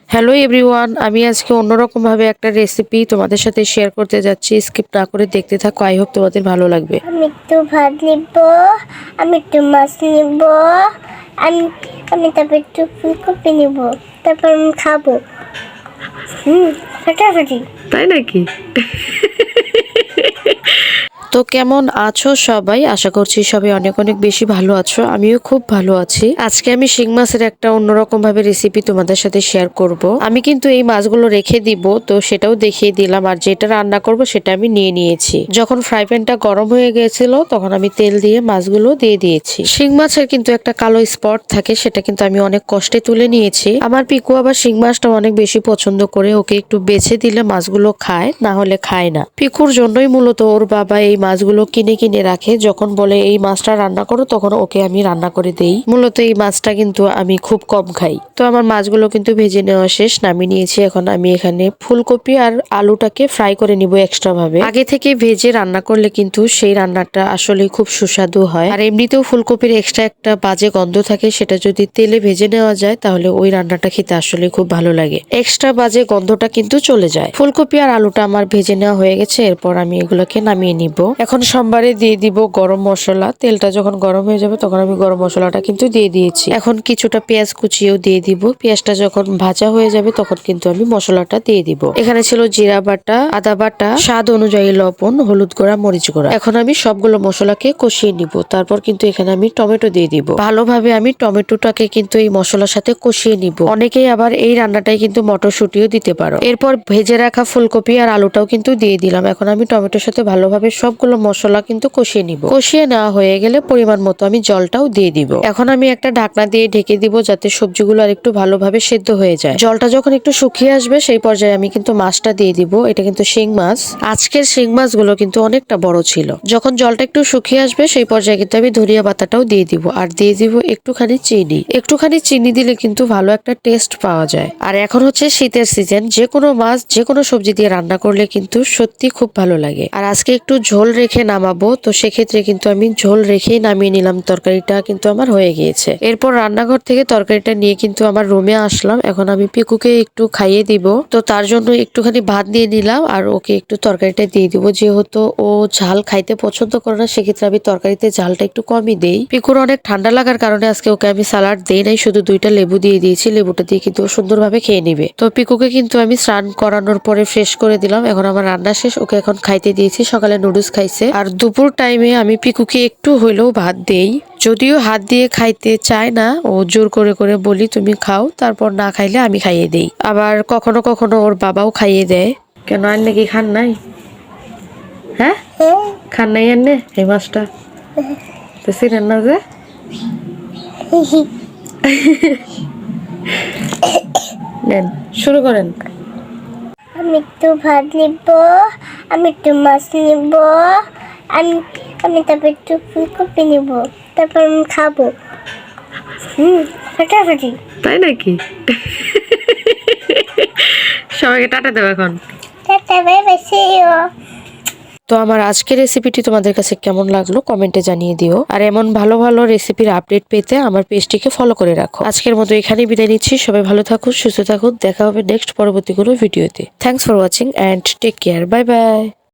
Hello everyone, আমি আজকে অন্যরকম ভাবে একটা রেসিপি তোমাদের সাথে শেয়ার করতে যাচ্ছি। স্কিপ না করে দেখতে থাকো, আই হোপ তোমাদের ভালো লাগবে। আমি একটু ভাত নিব, আমি একটু মাছ নিব, আমি আমি তারপর একটু ফুলকপি নিব, তারপর আমি খাবো। ফাটাফাটি। তাই নাকি? তো কেমন আছো সবাই? আশা করছি সবাই অনেক অনেক বেশি ভালো আছো। আমিও খুব ভালো আছি। আজকে আমি শিং মাছের একটা অন্যরকম ভাবে রেসিপি তোমাদের সাথে শেয়ার করব। আমি কিন্তু এই মাছগুলো রেখে দিব, তো সেটাও দেখিয়ে দিলাম। আর যেটা রান্না করব সেটা আমি নিয়ে নিয়েছি। যখন ফ্রাই প্যানটা গরম হয়ে গিয়েছিল তখন আমি তেল দিয়ে মাছগুলো দিয়ে দিয়েছি। শিং মাছের কিন্তু একটা কালো স্পট থাকে, সেটা কিন্তু আমি অনেক কষ্টে তুলে নিয়েছি। আমার পিকু আবার শিং মাছটা অনেক বেশি পছন্দ করে, ওকে একটু বেছে দিলে মাছগুলো খায়, না হলে খায় না। পিকুর জন্যই মূলত ওর বাবা এই মাছগুলো কিনে কিনে রাখে। যখন বলে এই মাছটা রান্না করো তখন ওকে আমি রান্না করে দেই। মূলত এই মাছটা কিন্তু আমি খুব কম খাই। তো আমার মাছগুলো কিন্তু ভেজে নেওয়া শেষ, নামিয়ে নিয়েছি। এখন আমি এখানে ফুলকপি আর আলুটাকে ফ্রাই করে নিব এক্সট্রা ভাবে। আগে থেকে ভেজে রান্না করলে কিন্তু সেই রান্নাটা আসলে খুব সুস্বাদু হয়। আর এমনিতেও ফুলকপির এক্সট্রা একটা বাজে গন্ধ থাকে, সেটা যদি তেলে ভেজে নেওয়া যায় তাহলে ওই রান্নাটা খেতে আসলে খুব ভালো লাগে। এক্সট্রা বাজে গন্ধটা কিন্তু চলে যায়। ফুলকপি আর আলুটা আমার ভেজে নেওয়া হয়ে গেছে। এরপর আমি এগুলোকে নামিয়ে নিব। এখন সোমবারে দিয়ে দিব গরম মশলা। তেলটা যখন গরম হয়ে যাবে তখন আমি গরম মশলাটা কিন্তু দিয়ে দিয়েছি। এখন কিছুটা পেঁয়াজ কুচিও দিয়ে দিব। পেঁয়াজটা যখন ভাজা হয়ে যাবে তখন কিন্তু আমি মশলাটা দিয়ে দিব। এখানে ছিল জিরা বাটা, আদা বাটা, স্বাদ অনুযায়ী লবণ, হলুদ গুঁড়া, মরিচ গুঁড়া। এখন আমি সবগুলো মশলাকে কষিয়ে নিব। তারপর কিন্তু এখানে আমি টমেটো দিয়ে দিব। ভালোভাবে আমি টমেটোটাকে কিন্তু এই মশলার সাথে কষিয়ে নিব। অনেকেই আবার এই রান্নাটাই কিন্তু মটরশুঁটিও দিতে পারো। এরপর ভেজে রাখা ফুলকপি আর আলুটাও কিন্তু দিয়ে দিলাম। এখন আমি টমেটোর সাথে ভালোভাবে সবগুলো মশলা কিন্তু কষিয়ে নিব। কষিয়ে নেওয়া হয়ে গেলে পরিমাণ মতো আমি জলটাও দিয়ে দিব। এখন আমি একটা ঢাকনা দিয়ে ঢেকে দিব যাতে সবজিগুলো আর একটু ভালোভাবে সেদ্ধ হয়ে যায়। জলটা যখন একটু শুকিয়ে আসবে সেই পর্যায়ে আমি কিন্তু মাছটা দিয়ে দিব। এটা কিন্তু শিং মাছ। আজকের শিং মাছগুলো কিন্তু অনেকটা বড় ছিল। যখন জলটা একটু শুকিয়ে আসবে সেই পর্যায়ে কিন্তু আমি ধনিয়া পাতাটাও দিয়ে দিব। আর দিয়ে দিব একটুখানি চিনি। একটুখানি চিনি দিলে কিন্তু ভালো একটা টেস্ট পাওয়া যায়। আর এখন হচ্ছে শীতের সিজন, যে কোনো মাছ যে কোনো সবজি দিয়ে রান্না করলে কিন্তু সত্যি খুব ভালো লাগে। আর আজকে একটু ঝোল রেখে নামাবো, তো সেক্ষেত্রে কিন্তু আমি ঝোল রেখেই নামিয়ে নিলাম। তরকারিটা কিন্তু আমার হয়ে গিয়েছে। এরপর রান্নাঘর থেকে তরকারিটা নিয়ে কিন্তু আমার রুমে আসলাম। এখন আমি পিকুকে একটু খাইয়ে দিব, তো তার জন্য একটুখানি ভাত দিয়ে নিলাম আর ওকে একটু তরকারিটা দিয়ে দিব। যেহেতু ও ঝাল খাইতে পছন্দ করে না, সেক্ষেত্রে আমি তরকারিতে ঝালটা একটু কমই দেই। পিকুর অনেক ঠান্ডা লাগার কারণে আজকে ওকে আমি সালাড দেই নাই, শুধু 2টা লেবু দিয়ে দিয়েছি। লেবুটা দিয়ে কিন্তু সুন্দরভাবে খেয়ে নিবে। তো পিকুকে কিন্তু আমি স্নান করানোর পরে ফ্রেশ করে দিলাম। এখন আমার রান্না শেষ, ওকে এখন খাইতে দিয়েছি। সকালে নুডলস খাইছে। আর দুপুর টাইমে আমি পিকুকে একটু হইলেও ভাত দেই। যদিও হাত দিয়ে খাইতে চায় না, ও জোর করে করে বলি তুমি খাও, তারপর না খাইলে আমি খাইয়ে দেই। আবার কখনো কখনো ওর বাবাও খাইয়ে দেয়। কেন আর নাকি খান নাই? হ্যাঁ, খান নাই এনে এই মাছটা? তো চিনেন না যে? নেন, শুরু করেন। আমি একটু ভাত নিব, আমি একটু মাছ নিব, আমি আমি তারপর একটু ফুলকপি নিব, তারপর আমি খাবো। ফাটাফাটি। তাই নাকি? সবাইকে টাটা দেবো এখন। Tata, bye bye, see you. তো আমার আজকের রেসিপিটি তোমাদের কাছে কেমন লাগলো কমেন্টে জানিয়ে দিও। আর এমন ভালো ভালো রেসিপির আপডেট পেতে আমার পেজটিকে ফলো করে রাখো। আজকের মতো এখানেই বিদায় নিচ্ছি। সবাই ভালো থাকুন, সুস্থ থাকুন। দেখা হবে নেক্সট পরবর্তী কোনো ভিডিওতে। Thanks for watching and take care. Bye by.